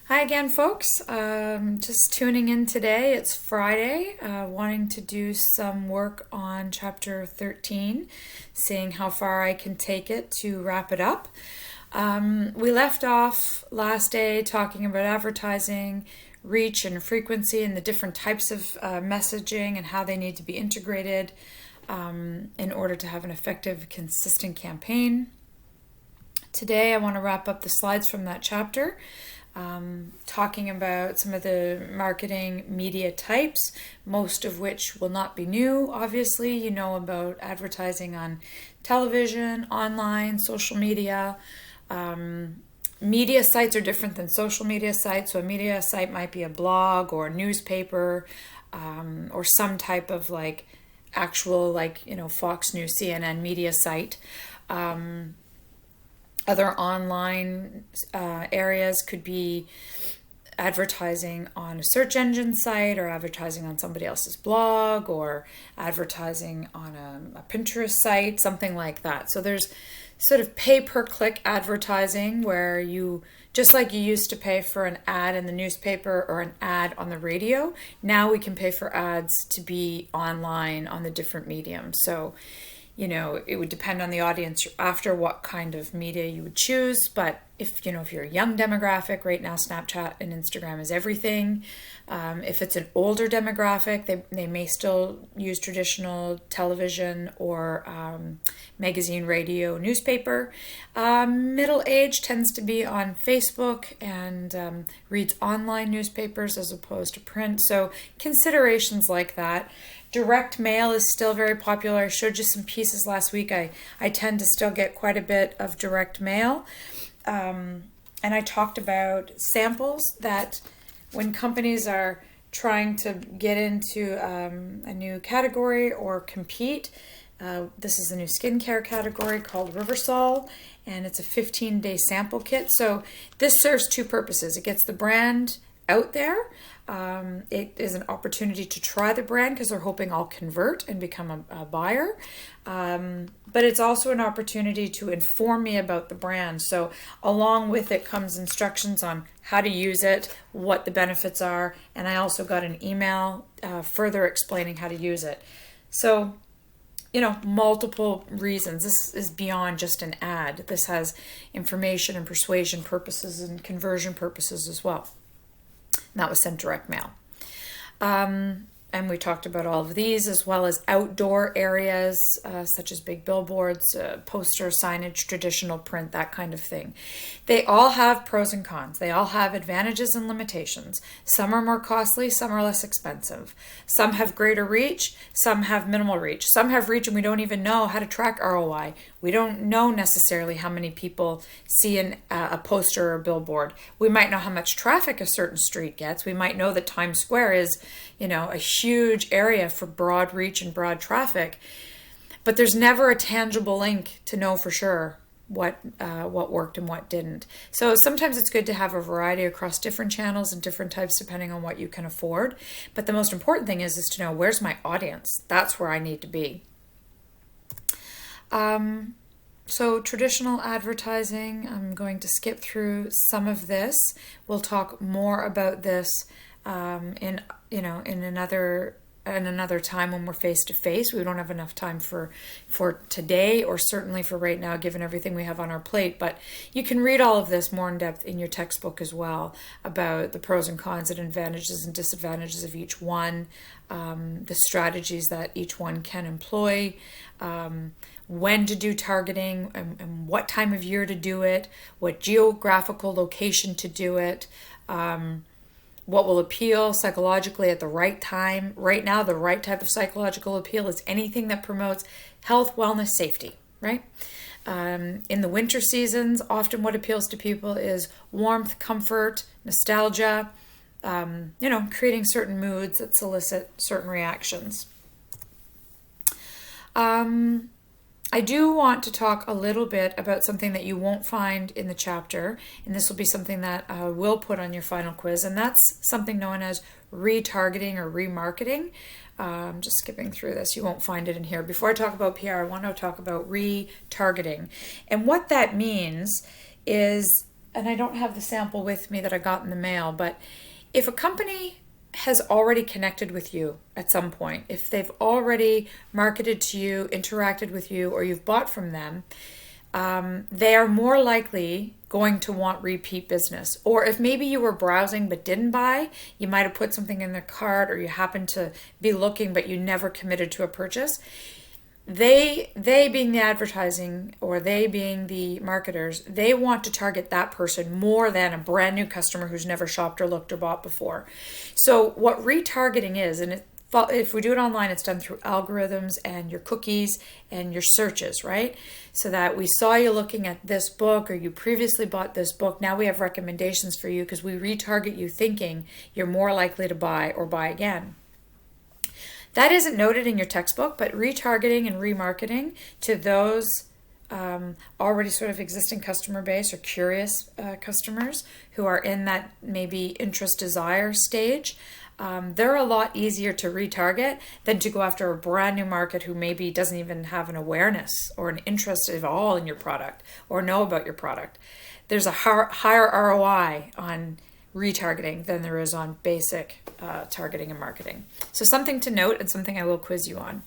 Hi again, folks. Just tuning in today. It's Friday, wanting to do some work on chapter 13, seeing how far I can take it to wrap it up. We left off last day talking about advertising, reach and frequency, and the different types of messaging and how they need to be integrated in order to have an effective, consistent campaign. Today, I want to wrap up the slides from that chapter. Talking about some of the marketing media types, most of which will not be new. Obviously, you know about advertising on television, online, social media. Media sites are different than social media sites. So a media site might be a blog or a newspaper, or some type of actual Fox News, CNN media site. Other online areas could be advertising on a search engine site, or advertising on somebody else's blog, or advertising on a Pinterest site, something like that. So there's sort of pay-per-click advertising, where you, just like you used to pay for an ad in the newspaper or an ad on the radio, now we can pay for ads to be online on the different mediums. So it would depend on the audience after what kind of media you would choose. But if you're a young demographic, right now Snapchat and Instagram is everything. If it's an older demographic, they may still use traditional television or magazine, radio, newspaper. Middle age tends to be on Facebook and reads online newspapers as opposed to print. So considerations like that. Direct mail is still very popular. I showed you some pieces last week. I tend to still get quite a bit of direct mail. And I talked about samples that when companies are trying to get into a new category or compete, this is a new skincare category called Riversol, and it's a 15-day sample kit. So this serves two purposes. It gets the brand out there. It is an opportunity to try the brand because they're hoping I'll convert and become a buyer. But it's also an opportunity to inform me about the brand. So along with it comes instructions on how to use it, what the benefits are, and I also got an email further explaining how to use it. So multiple reasons. This is beyond just an ad. This has information and persuasion purposes and conversion purposes as well. And that was sent direct mail. And we talked about all of these, as well as outdoor areas such as big billboards, poster, signage, traditional print, that kind of thing. They all have pros and cons. They all have advantages and limitations. Some are more costly, some are less expensive. Some have greater reach, some have minimal reach. Some have reach and we don't even know how to track ROI. We don't know necessarily how many people see a poster or a billboard. We might know how much traffic a certain street gets. We might know that Times Square is, a huge area for broad reach and broad traffic. But there's never a tangible link to know for sure what worked and what didn't. So sometimes it's good to have a variety across different channels and different types depending on what you can afford. But the most important thing is to know, where's my audience? That's where I need to be. So traditional advertising, I'm going to skip through some of this. We'll talk more about this in another time when we're face to face. We don't have enough time for today, or certainly for right now, given everything we have on our plate. But you can read all of this more in depth in your textbook as well, about the pros and cons and advantages and disadvantages of each one, the strategies that each one can employ, when to do targeting and what time of year to do it, what geographical location to do it, what will appeal psychologically at the right time. Right now, the right type of psychological appeal is anything that promotes health, wellness, safety, right? In the winter seasons, often what appeals to people is warmth, comfort, nostalgia, creating certain moods that solicit certain reactions. I do want to talk a little bit about something that you won't find in the chapter, and this will be something that I will put on your final quiz, and that's something known as retargeting or remarketing. Just skipping through this, you won't find it in here. Before I talk about PR, I want to talk about retargeting. And what that means is and I don't have the sample with me that I got in the mail, but if a company has already connected with you at some point, if they've already marketed to you, interacted with you, or you've bought from them, they are more likely going to want repeat business. Or if maybe you were browsing but didn't buy, you might have put something in their cart, or you happened to be looking but you never committed to a purchase. They being the advertising, or they being the marketers, they want to target that person more than a brand new customer who's never shopped or looked or bought before. So what retargeting is, and if we do it online, it's done through algorithms and your cookies and your searches, right? So that we saw you looking at this book, or you previously bought this book. Now we have recommendations for you because we retarget you thinking you're more likely to buy or buy again. That isn't noted in your textbook, but retargeting and remarketing to those already sort of existing customer base, or curious customers who are in that maybe interest desire stage, they're a lot easier to retarget than to go after a brand new market who maybe doesn't even have an awareness or an interest at all in your product or know about your product. There's a higher ROI on retargeting than there is on basic targeting and marketing. So something to note, and something I will quiz you on.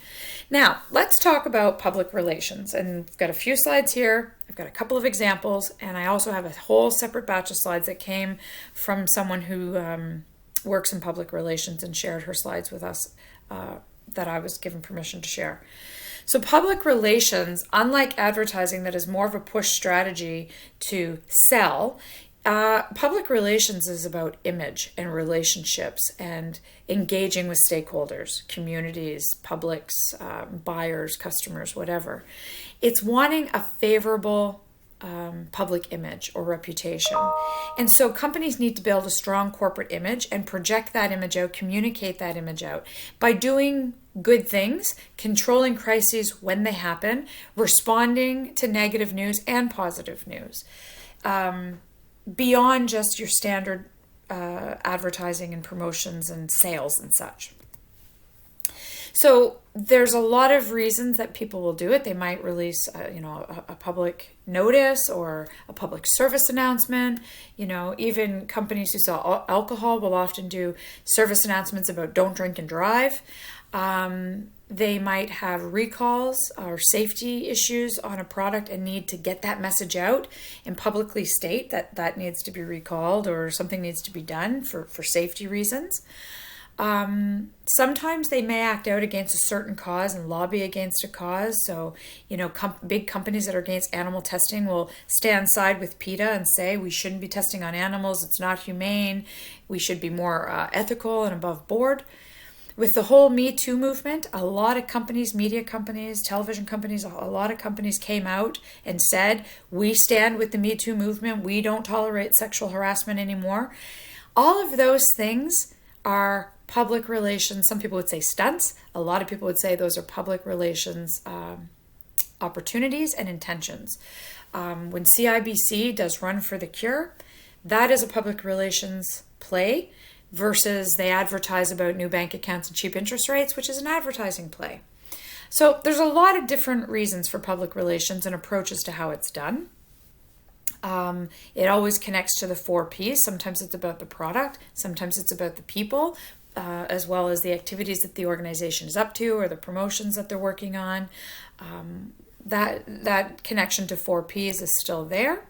Now, let's talk about public relations. And I've got a few slides here. I've got a couple of examples, and I also have a whole separate batch of slides that came from someone who works in public relations and shared her slides with us that I was given permission to share. So public relations, unlike advertising that is more of a push strategy to sell, public relations is about image and relationships and engaging with stakeholders, communities, publics, buyers, customers, whatever. It's wanting a favorable public image or reputation. And so companies need to build a strong corporate image and project that image out, communicate that image out by doing good things, controlling crises when they happen, responding to negative news and positive news. Beyond just your standard advertising and promotions and sales and such. So there's a lot of reasons that people will do it. They might release, a public notice or a public service announcement. Even companies who sell alcohol will often do service announcements about don't drink and drive. They might have recalls or safety issues on a product and need to get that message out and publicly state that that needs to be recalled or something needs to be done for safety reasons. Sometimes they may act out against a certain cause and lobby against a cause. So, big companies that are against animal testing will stand side with PETA and say we shouldn't be testing on animals. It's not humane. We should be more ethical and above board. With the whole Me Too movement, a lot of companies, media companies, television companies, a lot of companies came out and said, we stand with the Me Too movement. We don't tolerate sexual harassment anymore. All of those things are public relations. Some people would say stunts. A lot of people would say those are public relations opportunities and intentions. When CIBC does Run for the Cure, that is a public relations play versus they advertise about new bank accounts and cheap interest rates, which is an advertising play. So there's a lot of different reasons for public relations and approaches to how it's done. It always connects to the 4 Ps. Sometimes it's about the product. Sometimes it's about the people, as well as the activities that the organization is up to or the promotions that they're working on. That connection to 4 Ps is still there.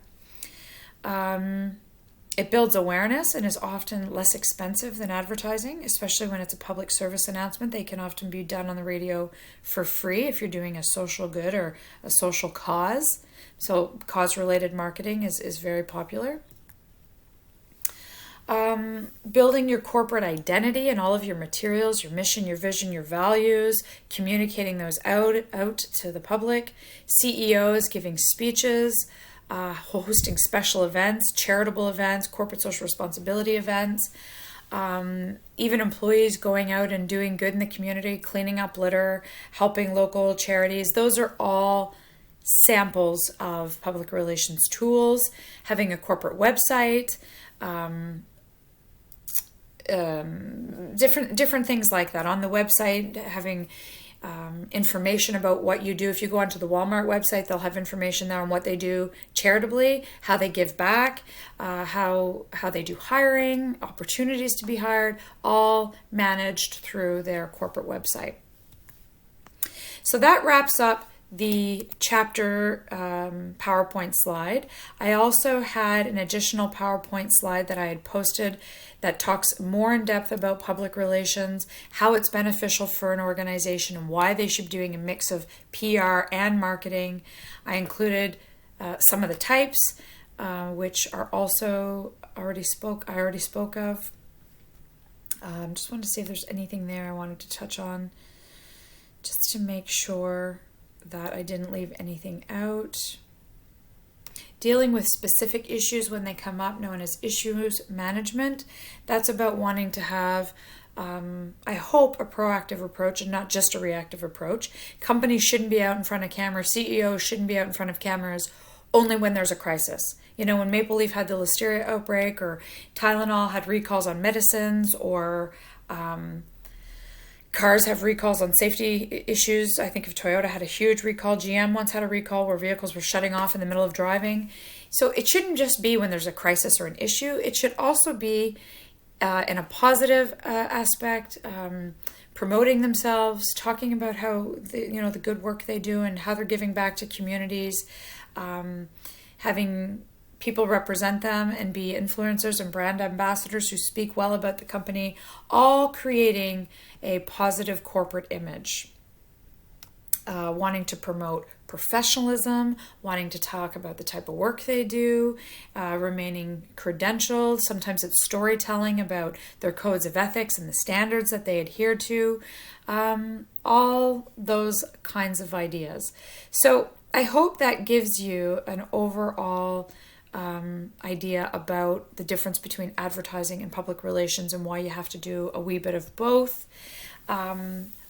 It builds awareness and is often less expensive than advertising, especially when it's a public service announcement. They can often be done on the radio for free if you're doing a social good or a social cause. So cause-related marketing is very popular. Building your corporate identity and all of your materials, your mission, your vision, your values, communicating those out to the public. CEOs giving speeches, hosting special events, charitable events, corporate social responsibility events, even employees going out and doing good in the community, cleaning up litter, helping local charities. Those are all samples of public relations tools. Having a corporate website, different things like that. On the website, having information about what you do. If you go onto the Walmart website, they'll have information there on what they do charitably, how they give back, how they do hiring, opportunities to be hired, all managed through their corporate website. So that wraps up the chapter PowerPoint slide. I also had an additional PowerPoint slide that I had posted that talks more in depth about public relations, how it's beneficial for an organization, and why they should be doing a mix of PR and marketing. I included some of the types, which are also I already spoke of. Just wanted to see if there's anything there I wanted to touch on, just to make sure that I didn't leave anything out. Dealing with specific issues when they come up, known as issues management. That's about wanting to have, I hope, a proactive approach and not just a reactive approach. Companies shouldn't be out in front of cameras. CEOs shouldn't be out in front of cameras only when there's a crisis. You know, when Maple Leaf had the Listeria outbreak, or Tylenol had recalls on medicines, or cars have recalls on safety issues. I think if Toyota had a huge recall, GM once had a recall where vehicles were shutting off in the middle of driving. So it shouldn't just be when there's a crisis or an issue. It should also be in a positive aspect, promoting themselves, talking about how the good work they do and how they're giving back to communities, having people represent them and be influencers and brand ambassadors who speak well about the company, all creating a positive corporate image. Wanting to promote professionalism, wanting to talk about the type of work they do, remaining credentialed. Sometimes it's storytelling about their codes of ethics and the standards that they adhere to. All those kinds of ideas. So I hope that gives you an overall idea about the difference between advertising and public relations and why you have to do a wee bit of both.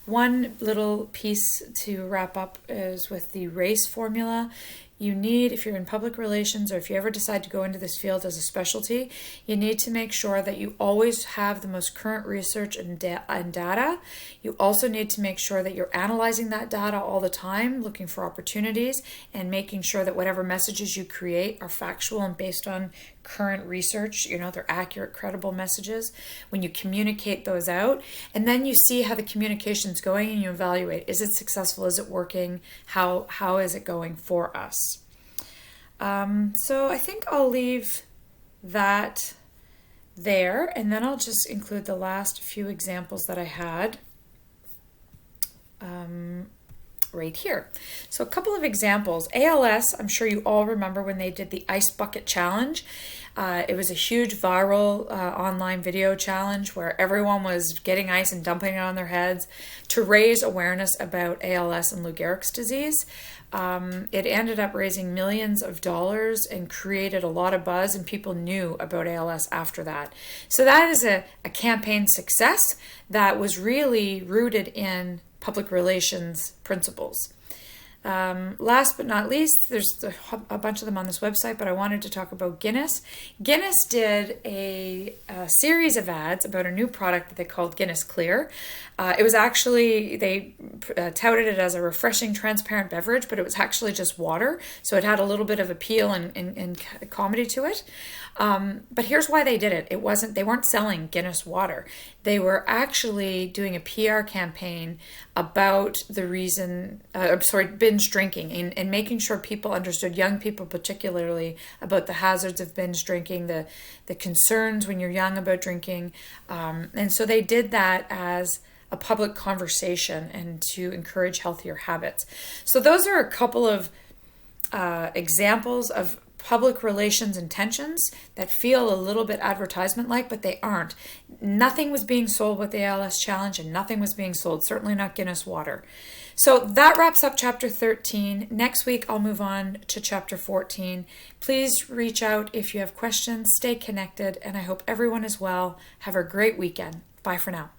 One little piece to wrap up is with the RACE formula. You need, if you're in public relations or if you ever decide to go into this field as a specialty, you need to make sure that you always have the most current research and data. You also need to make sure that you're analyzing that data all the time, looking for opportunities, and making sure that whatever messages you create are factual and based on current research. They're accurate, credible messages. When you communicate those out, and then you see how the communication's going and you evaluate, is it successful? Is it working? How is it going for us? So I think I'll leave that there, and then I'll just include the last few examples that I had right here. So a couple of examples. ALS, I'm sure you all remember when they did the Ice Bucket Challenge. It was a huge viral online video challenge where everyone was getting ice and dumping it on their heads to raise awareness about ALS and Lou Gehrig's disease. It ended up raising millions of dollars and created a lot of buzz, and people knew about ALS after that. So that is a campaign success that was really rooted in public relations principles. Last but not least, there's a bunch of them on this website, but I wanted to talk about Guinness. Guinness did a series of ads about a new product that they called Guinness Clear. It was actually, they touted it as a refreshing, transparent beverage, but it was actually just water. So it had a little bit of appeal and comedy to it. But here's why they did it. They weren't selling Guinness water. They were actually doing a PR campaign about the reason, binge drinking, and making sure people understood, young people particularly, about the hazards of binge drinking, the concerns when you're young about drinking. And so they did that as a public conversation and to encourage healthier habits. So those are a couple of examples of public relations intentions that feel a little bit advertisement-like, but they aren't. Nothing was being sold with the ALS Challenge, and nothing was being sold, certainly not Guinness water. So that wraps up Chapter 13. Next week, I'll move on to Chapter 14. Please reach out if you have questions. Stay connected, and I hope everyone is well. Have a great weekend. Bye for now.